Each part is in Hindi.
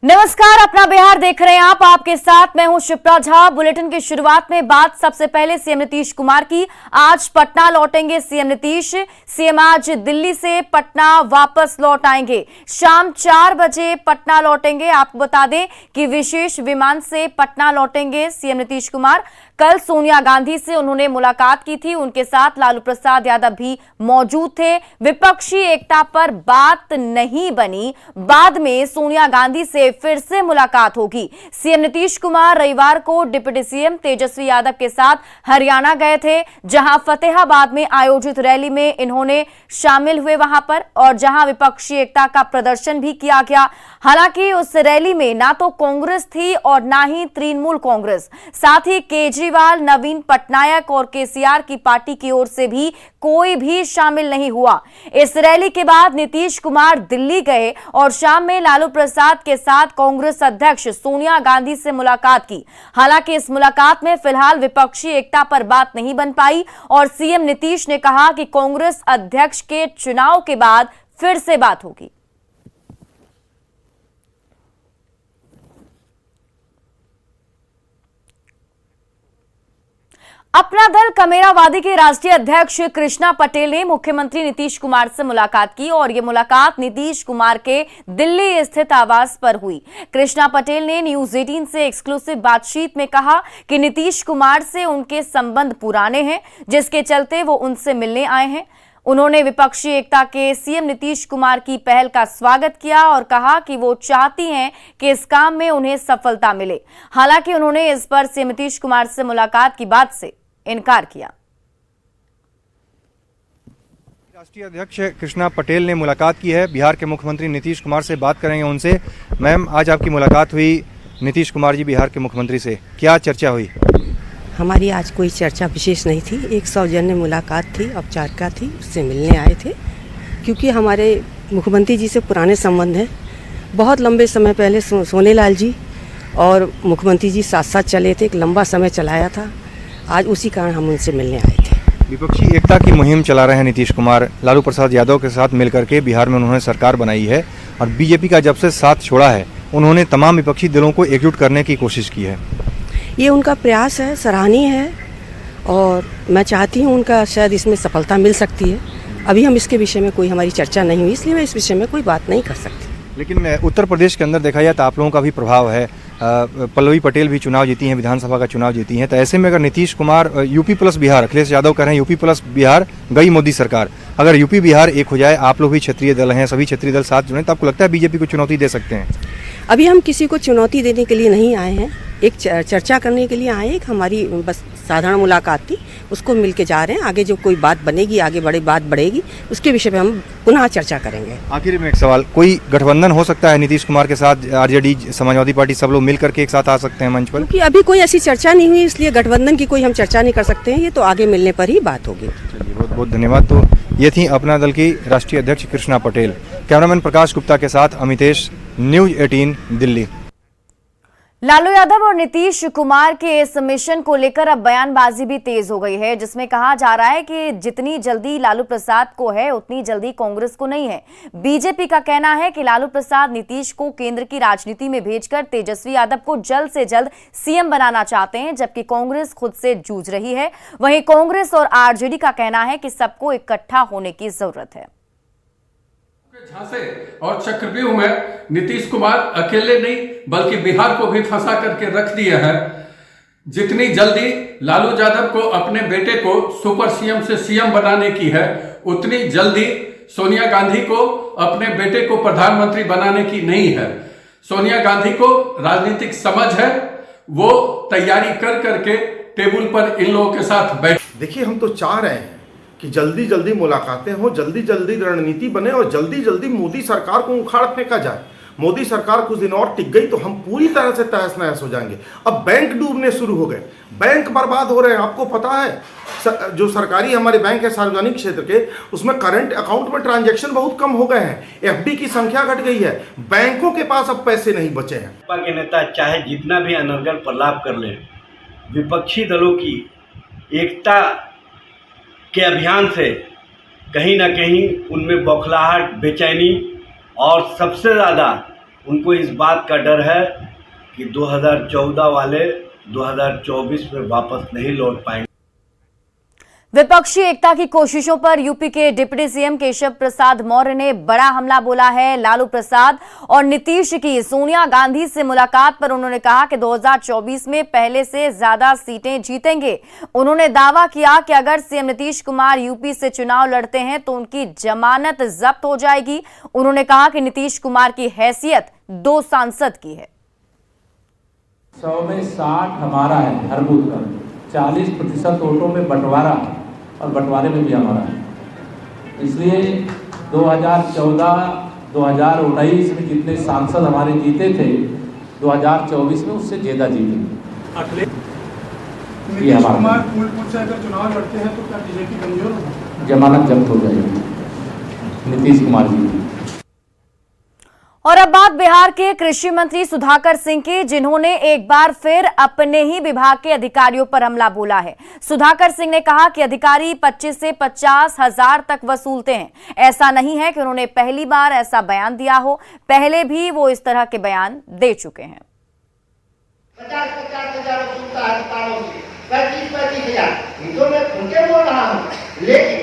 नमस्कार, अपना बिहार देख रहे हैं आप। आपके साथ मैं हूं शिप्रा झा। बुलेटिन की शुरुआत में बात सबसे पहले सीएम नीतीश कुमार की। आज पटना लौटेंगे सीएम नीतीश। सीएम आज दिल्ली से पटना वापस लौट आएंगे। शाम 4 बजे पटना लौटेंगे। आपको बता दें कि विशेष विमान से पटना लौटेंगे सीएम नीतीश कुमार। कल सोनिया गांधी से उन्होंने मुलाकात की थी। उनके साथ लालू प्रसाद यादव भी मौजूद थे। विपक्षी एकता पर बात नहीं बनी। बाद में सोनिया गांधी से फिर से मुलाकात होगी। सीएम नीतीश कुमार रविवार को डिप्टी सीएम तेजस्वी यादव के साथ हरियाणा गए थे, जहां फतेहाबाद में आयोजित रैली में इन्होंने शामिल हुए वहां पर, और जहां विपक्षी एकता का प्रदर्शन भी किया गया। हालांकि उस रैली में ना तो कांग्रेस थी और ना ही तृणमूल कांग्रेस, साथ ही केजरीवाल, नवीन पटनायक और केसीआर की पार्टी की ओर से भी कोई भी शामिल नहीं हुआ। इस रैली के बाद नीतीश कुमार दिल्ली गए और शाम में लालू प्रसाद के साथ कांग्रेस अध्यक्ष सोनिया गांधी से मुलाकात की। हालांकि इस मुलाकात में फिलहाल विपक्षी एकता पर बात नहीं बन पाई और सीएम नीतीश ने कहा कि कांग्रेस अध्यक्ष के चुनाव के बाद फिर से बात होगी। अपना दल कमेरावादी के राष्ट्रीय अध्यक्ष कृष्णा पटेल ने मुख्यमंत्री नीतीश कुमार से मुलाकात की और यह मुलाकात नीतीश कुमार के दिल्ली स्थित आवास पर हुई। कृष्णा पटेल ने न्यूज 18 से एक्सक्लूसिव बातचीत में कहा कि नीतीश कुमार से उनके संबंध पुराने हैं, जिसके चलते वो उनसे मिलने आए हैं। उन्होंने विपक्षी एकता के सीएम नीतीश कुमार की पहल का स्वागत किया और कहा कि वो चाहती हैं कि इस काम में उन्हें सफलता मिले। हालांकि उन्होंने इस पर सीएम नीतीश कुमार से मुलाकात की बात से इनकार किया। राष्ट्रीय अध्यक्ष कृष्णा पटेल ने मुलाकात की है। बिहार के मुख्यमंत्री नीतीश कुमार से बात करेंगे उनसे। मैम, आज आपकी मुलाकात हुई नीतीश कुमार जी बिहार के मुख्यमंत्री से, क्या चर्चा हुई? हमारी आज कोई चर्चा विशेष नहीं थी। एक सौजन्य मुलाकात थी, औपचारिकता थी, उससे मिलने आए थे। क्योंकि हमारे मुख्यमंत्री जी से पुराने संबंध हैं। बहुत लंबे समय पहले सोनेलाल जी और मुख्यमंत्री जी साथ साथ चले थे, एक लंबा समय चलाया था। आज उसी कारण हम उनसे मिलने आए थे। विपक्षी एकता की मुहिम चला रहे हैं नीतीश कुमार। लालू प्रसाद यादव के साथ मिलकर के बिहार में उन्होंने सरकार बनाई है और बीजेपी का जब से साथ छोड़ा है, उन्होंने तमाम विपक्षी दलों को एकजुट करने की कोशिश की है। ये उनका प्रयास है, सराहनीय है और मैं चाहती हूँ उनका शायद इसमें सफलता मिल सकती है। अभी हम इसके विषय में कोई हमारी चर्चा नहीं हुई, इसलिए मैं इस विषय में कोई बात नहीं कर सकती। लेकिन उत्तर प्रदेश के अंदर देखा जाए तो आप लोगों का भी प्रभाव है। पल्लवी पटेल भी चुनाव जीती हैं, विधानसभा का चुनाव जीती हैं। तो ऐसे में अगर नीतीश कुमार यूपी प्लस बिहार, अखिलेश यादव कह रहे हैं यूपी प्लस बिहार गई मोदी सरकार, अगर यूपी बिहार एक हो जाए, आप लोग भी क्षेत्रीय दल हैं, सभी क्षेत्रीय दल साथ जुड़े, तो आपको लगता है बीजेपी को चुनौती दे सकते हैं? अभी हम किसी को चुनौती देने के लिए नहीं आए हैं, एक चर्चा करने के लिए आए। एक हमारी बस साधारण मुलाकात थी, उसको मिल के जा रहे हैं। आगे जो कोई बात बनेगी, आगे बात बढ़ेगी, उसके विषय पे हम पुनः चर्चा करेंगे। आखिर में एक सवाल, कोई गठबंधन हो सकता है नीतीश कुमार के साथ? आरजेडी, समाजवादी पार्टी, सब लोग मिल करके एक साथ आ सकते हैं मंच पर? क्योंकि अभी कोई ऐसी चर्चा नहीं हुई, इसलिए गठबंधन की कोई हम चर्चा नहीं कर सकते हैं। ये तो आगे मिलने पर ही बात होगी। चलिए, बहुत बहुत धन्यवाद। तो ये थी अपना दल की राष्ट्रीय अध्यक्ष कृष्णा पटेल। कैमरामैन प्रकाश गुप्ता के साथ अमितेश, न्यूज 18 दिल्ली। लालू यादव और नीतीश कुमार के इस मिशन को लेकर अब बयानबाजी भी तेज हो गई है, जिसमें कहा जा रहा है कि जितनी जल्दी लालू प्रसाद को है उतनी जल्दी कांग्रेस को नहीं है। बीजेपी का कहना है कि लालू प्रसाद नीतीश को केंद्र की राजनीति में भेजकर तेजस्वी यादव को जल्द से जल्द सीएम बनाना चाहते हैं, जबकि कांग्रेस खुद से जूझ रही है। वहीं कांग्रेस और आरजेडी का कहना है कि सबको इकट्ठा होने की जरूरत है। झांसे और चक्रव्यूह में नीतीश कुमार अकेले नहीं बल्कि बिहार को भी फंसा करके रख दिए हैं। जितनी जल्दी लालू यादव को अपने बेटे को सुपर सीएम से सीएम बनाने की है, उतनी जल्दी सोनिया गांधी को अपने बेटे को प्रधानमंत्री बनाने की नहीं है। सोनिया गांधी को राजनीतिक समझ है, वो तैयारी कर करके टेबल पर इन लोगों के साथ बैठ। देखिए, हम तो चाह रहे हैं कि जल्दी जल्दी मुलाकातें हो, जल्दी जल्दी रणनीति बने और जल्दी जल्दी मोदी सरकार को उखाड़ फेंका जाए। मोदी सरकार कुछ दिन और टिक गई तो हम पूरी तरह से तहस नहस हो जाएंगे। अब बैंक डूबने शुरू हो गए, बैंक बर्बाद हो रहे हैं। आपको पता है जो सरकारी हमारे बैंक है सार्वजनिक क्षेत्र के, उसमें करंट अकाउंट में ट्रांजैक्शन बहुत कम हो गए हैं, एफडी की संख्या घट गई है, बैंकों के पास अब पैसे नहीं बचे हैं। भाजपा के नेता चाहे जितना भी अनर्गल प्रलाप कर लें, विपक्षी दलों की एकता के अभियान से कहीं ना कहीं उनमें बौखलाहट, बेचैनी और सबसे ज़्यादा उनको इस बात का डर है कि 2014 वाले 2024 में वापस नहीं लौट पाएंगे। विपक्षी एकता की कोशिशों पर यूपी के डिप्टी सीएम केशव प्रसाद मौर्य ने बड़ा हमला बोला है। लालू प्रसाद और नीतीश की सोनिया गांधी से मुलाकात पर उन्होंने कहा कि 2024 में पहले से ज्यादा सीटें जीतेंगे। उन्होंने दावा किया कि अगर सीएम नीतीश कुमार यूपी से चुनाव लड़ते हैं तो उनकी जमानत जब्त हो जाएगी। उन्होंने कहा कि नीतीश कुमार की हैसियत 2 सांसद की है। 100 में 60 हमारा है हर बूथ का, 40% वोटों में बंटवारा और बंटवारे में भी हमारा है। इसलिए 2014-2019 में जितने सांसद हमारे जीते थे 2024 में उससे ज्यादा जीतेंगे। नीतीश कुमार फूलपुर से अगर चुनाव लड़ते हैं तो क्या बीजेपी कमजोर होगी? जमानत जब्त हो जाएगी नीतीश कुमार जी की। और अब बात बिहार के कृषि मंत्री सुधाकर सिंह की, जिन्होंने एक बार फिर अपने ही विभाग के अधिकारियों पर हमला बोला है। सुधाकर सिंह ने कहा कि अधिकारी 25 से 50 हजार तक वसूलते हैं। ऐसा नहीं है कि उन्होंने पहली बार ऐसा बयान दिया हो, पहले भी वो इस तरह के बयान दे चुके हैं। 50-50 हजार वसूलता है अधिकारियों से, 35-35 हजार, तो मैं उनके बोल रहा हूँ, लेकिन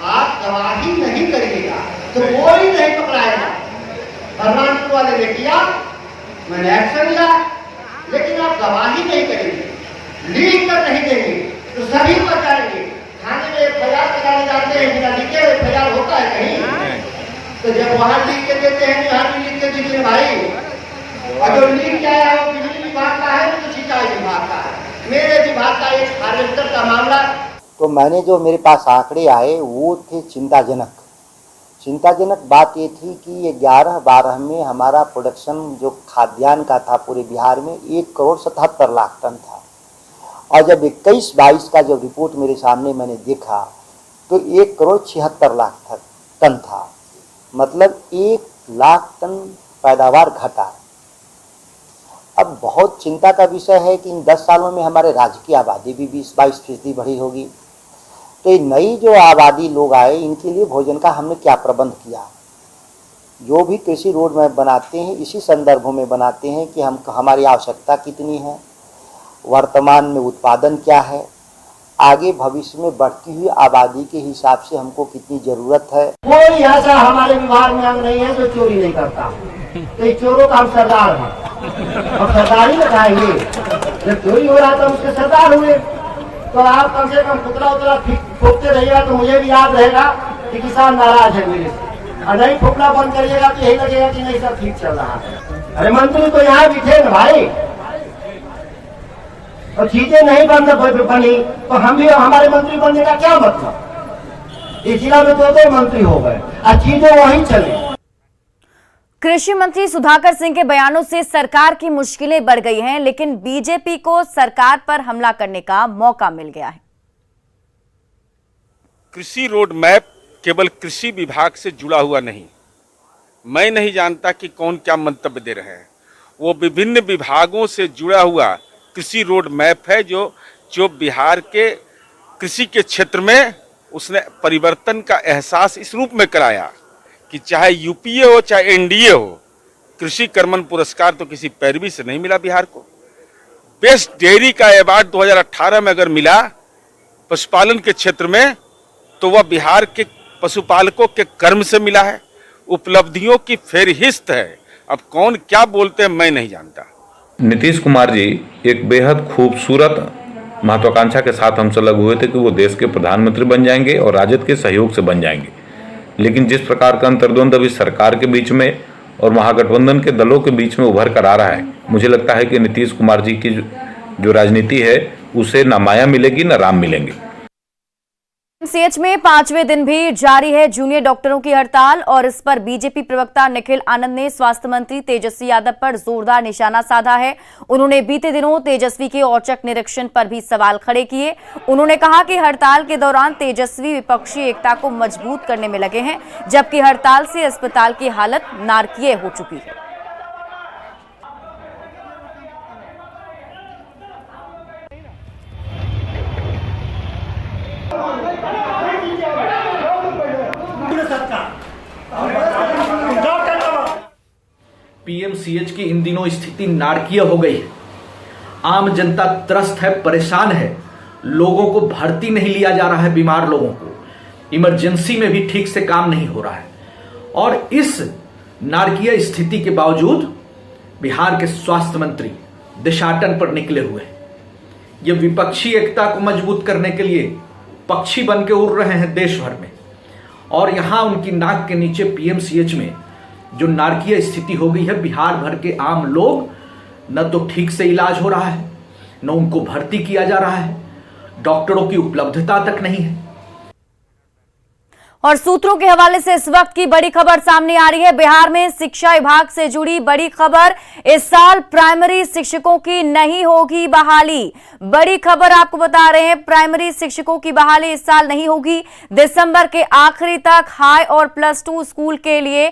आप गवाही नहीं करिएगा तो कोई नहीं पकड़ाएगा। बलरामपुर वाले ने किया, मैंने एक्शन लिया, लेकिन आप गवाही नहीं करेंगे, लीक कर नहीं देंगे तो सभी बचाएंगे। थाने में एफआईआर कराने जाते हैं, बिना लिखे एफआईआर होता है कहीं? तो जब वहां लिख के देते हैं यहाँ भी लिख के दीजिए भाई। और जो लिख के आया है वो बिजली विभाग का है तो सिंचाई विभाग का है। मेरे विभाग का एक हार्वेस्टर का मामला, तो मैंने जो मेरे पास आंकड़े आए वो थे चिंताजनक। चिंताजनक बात ये थी कि 11-12 में हमारा प्रोडक्शन जो खाद्यान्न का था पूरे बिहार में 1,77,00,000 टन था, और जब 21-22 का जब रिपोर्ट मेरे सामने मैंने देखा तो 1,76,00,000 टन था। मतलब 1,00,000 टन पैदावार घटा। अब बहुत चिंता का विषय है कि इन 10 सालों में हमारे राज्य की आबादी भी 20-22% बढ़ी होगी। तो ये नई जो आबादी लोग आए इनके लिए भोजन का हमने क्या प्रबंध किया। जो भी कृषि रोड मैप बनाते हैं इसी संदर्भों में बनाते हैं कि हमारी आवश्यकता कितनी है, वर्तमान में उत्पादन क्या है, आगे भविष्य में बढ़ती हुई आबादी के हिसाब से हमको कितनी जरूरत है। कोई ऐसा हमारे विभाग में अंग नहीं है जो चोरी नहीं करता। तो ये चोरों का हम सरदार हैं और सरदार ही लगाएंगे। जब चोरी हो रहा था उसके सरदार हुए, तो आप कम से कम पुतला फूकते रहिएगा तो मुझे भी याद रहेगा कि किसान नाराज है मेरे से, और नहीं फूकना बंद करिएगा तो यही लगेगा कि नहीं सब ठीक चल रहा है। अरे मंत्री तो यहाँ भी थे ना भाई, और चीजें नहीं बनी तो हम भी हमारे मंत्री बनने का क्या मतलब? इस जिला में 2 मंत्री हो गए और चीजें वहीं चले। कृषि मंत्री सुधाकर सिंह के बयानों से सरकार की मुश्किलें बढ़ गई हैं, लेकिन बीजेपी को सरकार पर हमला करने का मौका मिल गया है। कृषि रोड मैप केवल कृषि विभाग से जुड़ा हुआ नहीं, मैं नहीं जानता कि कौन क्या मंतव्य दे रहे हैं। वो विभिन्न विभागों से जुड़ा हुआ कृषि रोड मैप है जो बिहार के कृषि के क्षेत्र में उसने परिवर्तन का एहसास इस रूप में कराया कि चाहे यूपीए हो चाहे एनडीए हो, कृषि कर्मण पुरस्कार तो किसी पैरवी से नहीं मिला बिहार को। बेस्ट डेयरी का अवार्ड 2018 में अगर मिला पशुपालन के क्षेत्र में तो वह बिहार के पशुपालकों के कर्म से मिला है। उपलब्धियों की फेरहिस्त है। अब कौन क्या बोलते हैं मैं नहीं जानता। नीतीश कुमार जी एक बेहद खूबसूरत महत्वाकांक्षा के साथ हमसे लगे हुए थे कि वो देश के प्रधानमंत्री बन जाएंगे और राजद के सहयोग से बन जाएंगे। लेकिन जिस प्रकार का अंतर्द्वंद अभी सरकार के बीच में और महागठबंधन के दलों के बीच में उभर कर आ रहा है, मुझे लगता है कि नीतीश कुमार जी की जो राजनीति है उसे ना माया मिलेगी ना राम मिलेंगे। एमसीएच में 5वें दिन भी जारी है जूनियर डॉक्टरों की हड़ताल, और इस पर बीजेपी प्रवक्ता निखिल आनंद ने स्वास्थ्य मंत्री तेजस्वी यादव पर जोरदार निशाना साधा है। उन्होंने बीते दिनों तेजस्वी के औचक निरीक्षण पर भी सवाल खड़े किए। उन्होंने कहा कि हड़ताल के दौरान तेजस्वी विपक्षी एकता को मजबूत करने में लगे हैं, जबकि हड़ताल से अस्पताल की हालत नारकीय हो चुकी है। पीएमसीएच की इन दिनों स्थिति नारकीय हो गई है। आम जनता त्रस्त है, परेशान है। लोगों को भर्ती नहीं लिया जा रहा है, बीमार लोगों को इमरजेंसी में भी ठीक से काम नहीं हो रहा है। और इस नारकीय स्थिति के बावजूद बिहार के स्वास्थ्य मंत्री देशाटन पर निकले हुए हैं। ये विपक्षी एकता को मजबूत करने के लिए पक्षी बन के उड़ रहे हैं देश भर में, और यहां उनकी नाक के नीचे पीएमसीएच में जो नारकीय स्थिति हो गई है, बिहार भर के आम लोग न तो ठीक से इलाज हो रहा है, न उनको भर्ती किया जा रहा है, डॉक्टरों की उपलब्धता तक नहीं है। और सूत्रों के हवाले से इस वक्त की बड़ी खबर सामने आ रही है। बिहार में शिक्षा विभाग से जुड़ी बड़ी खबर, इस साल प्राइमरी शिक्षकों की नहीं होगी बहाली। बड़ी खबर आपको बता रहे हैं, प्राइमरी शिक्षकों की बहाली इस साल नहीं होगी। दिसंबर के आखिरी तक हाई और +2 स्कूल के लिए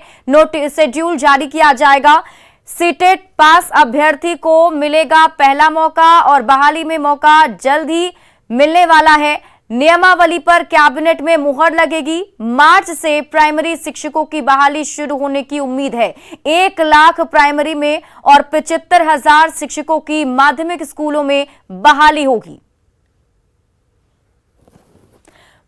शेड्यूल जारी किया जाएगा। सीटेट पास अभ्यर्थी को मिलेगा पहला मौका और बहाली में मौका जल्द ही मिलने वाला है। नियमावली पर कैबिनेट में मुहर लगेगी। मार्च से प्राइमरी शिक्षकों की बहाली शुरू होने की उम्मीद है। 1 लाख प्राइमरी में और 75,000 शिक्षकों की माध्यमिक स्कूलों में बहाली होगी।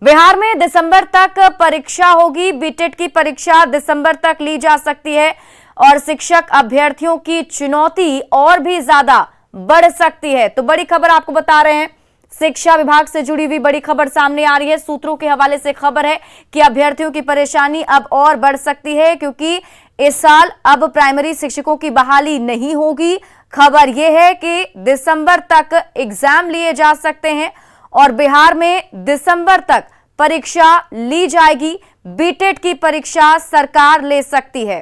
बिहार में दिसंबर तक परीक्षा होगी। बीटेट की परीक्षा दिसंबर तक ली जा सकती है और शिक्षक अभ्यर्थियों की चुनौती और भी ज्यादा बढ़ सकती है। तो बड़ी खबर आपको बता रहे हैं, शिक्षा विभाग से जुड़ी हुई बड़ी खबर सामने आ रही है। सूत्रों के हवाले से खबर है कि अभ्यर्थियों की परेशानी अब और बढ़ सकती है, क्योंकि इस साल अब प्राइमरी शिक्षकों की बहाली नहीं होगी। खबर यह है कि दिसंबर तक एग्जाम लिए जा सकते हैं और बिहार में दिसंबर तक परीक्षा ली जाएगी। बीटेट की परीक्षा सरकार ले सकती है।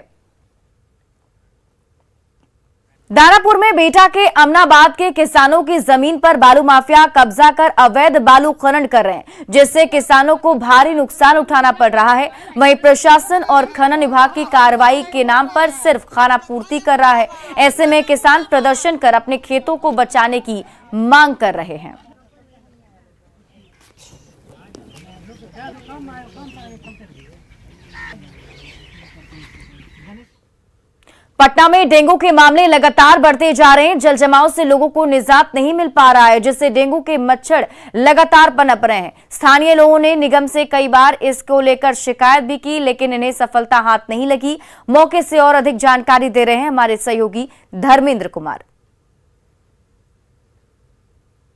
दानापुर में बेटा के अमनाबाद के किसानों की जमीन पर बालू माफिया कब्जा कर अवैध बालू खनन कर रहे हैं, जिससे किसानों को भारी नुकसान उठाना पड़ रहा है। वहीं प्रशासन और खनन विभाग की कार्रवाई के नाम पर सिर्फ खाना पूर्ति कर रहा है। ऐसे में किसान प्रदर्शन कर अपने खेतों को बचाने की मांग कर रहे हैं। पटना में डेंगू के मामले लगातार बढ़ते जा रहे हैं। जल जमाव से लोगों को निजात नहीं मिल पा रहा है, जिससे डेंगू के मच्छर लगातार पनप रहे हैं। स्थानीय लोगों ने निगम से कई बार इसको लेकर शिकायत भी की, लेकिन इन्हें सफलता हाथ नहीं लगी। मौके से और अधिक जानकारी दे रहे हैं हमारे सहयोगी धर्मेंद्र कुमार।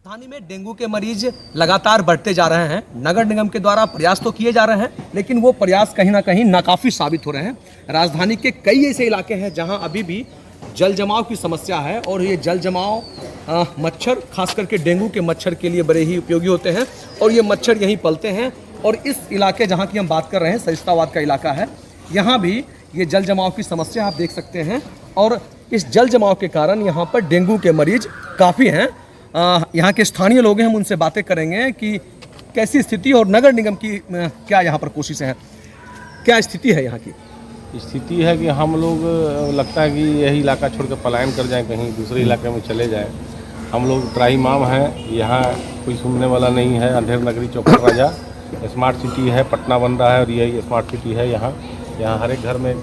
राजधानी में डेंगू के मरीज लगातार बढ़ते जा रहे हैं। नगर निगम के द्वारा प्रयास तो किए जा रहे हैं, लेकिन वो प्रयास कहीं ना कहीं नाकाफी साबित हो रहे हैं। राजधानी के कई ऐसे इलाके हैं जहां अभी भी जल जमाव की समस्या है, और ये जल जमाव मच्छर, खास करके डेंगू के मच्छर के लिए बड़े ही उपयोगी होते हैं, और ये मच्छर यहीं पलते हैं। और इस इलाके जहाँ की हम बात कर रहे हैं, सरिस्ताबाद का इलाका है, यहाँ भी ये जल जमाव की समस्या आप देख सकते हैं। और इस जल जमाव के कारण यहाँ पर डेंगू के मरीज काफ़ी हैं। यहाँ के स्थानीय लोग हैं, हम उनसे बातें करेंगे कि कैसी स्थिति और नगर निगम की क्या यहाँ पर कोशिशें हैं, क्या स्थिति है यहाँ की। स्थिति है कि हम लोग लगता है कि यही इलाका छोड़ कर पलायन कर जाएं, कहीं दूसरे इलाके में चले जाएं। हम लोग त्राहीमाम हैं, यहाँ कोई सुनने वाला नहीं है। अंधेर नगरी चौपट राजा स्मार्ट सिटी है, पटना बन रहा है और यही स्मार्ट सिटी है। यहाँ हर एक घर में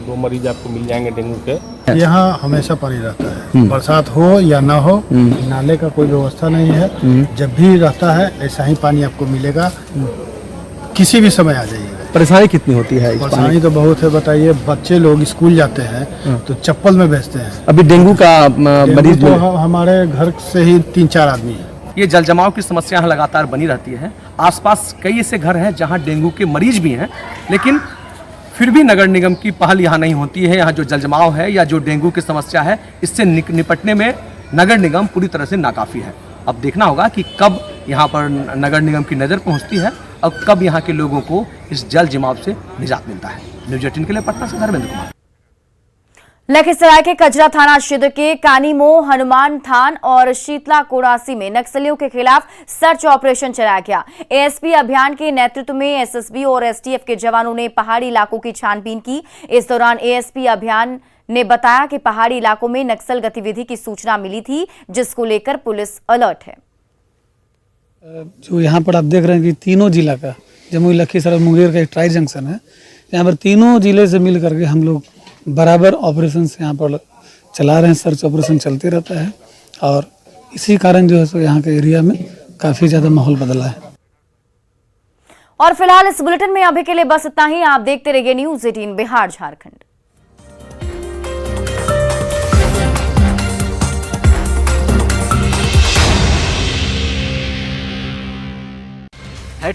2 मरीज आपको मिल जाएंगे डेंगू के। यहाँ हमेशा पानी रहता है, बरसात हो या ना हो, नाले का कोई व्यवस्था नहीं है। जब भी रहता है ऐसा ही पानी आपको मिलेगा, किसी भी समय आ जाइएगा। परेशानी कितनी होती है? परेशानी तो बहुत है, बताइए। बच्चे लोग स्कूल जाते हैं तो चप्पल में भेजते हैं। अभी डेंगू का मरीज तो हमारे घर से ही 3-4 आदमी है। ये जल जमाव की समस्या लगातार बनी रहती है। आसपास कई ऐसे घर हैं जहाँ डेंगू के मरीज भी हैं, लेकिन फिर भी नगर निगम की पहल यहाँ नहीं होती है। यहाँ जो जल जमाव है या जो डेंगू की समस्या है, इससे निपटने में नगर निगम पूरी तरह से नाकाफी है। अब देखना होगा कि कब यहाँ पर नगर निगम की नज़र पहुँचती है और कब यहाँ के लोगों को इस जल जमाव से निजात मिलता है। न्यूज़ 18 के लिए पटना से धर्मेंद्र कुमार। लखीसराय के कजरा थाना क्षेत्र के कानीमो, हनुमान थान और शीतला कोरासी में नक्सलियों के खिलाफ सर्च ऑपरेशन चलाया गया। एएसपी अभियान के नेतृत्व में एसएसबी और एसटीएफ के जवानों ने पहाड़ी इलाकों की छानबीन की। इस दौरान एएसपी अभियान ने बताया कि पहाड़ी इलाकों में नक्सल गतिविधि की सूचना मिली थी, जिसको लेकर पुलिस अलर्ट है। जो यहाँ पर आप देख रहे हैं कि तीनों जिला का, जमुई, लखीसराय, मुंगेर का एक ट्राई जंक्शन है। यहाँ पर तीनों जिले से मिल करके हम लोग बराबर ऑपरेशन यहाँ पर चला रहे हैं, सर्च ऑपरेशन चलते रहता है और इसी कारण जो है सो यहाँ के एरिया में काफ़ी ज़्यादा माहौल बदला है। और फिलहाल इस बुलेटिन में अभी के लिए बस इतना ही। आप देखते रहिए न्यूज़ 18 बिहार झारखंड।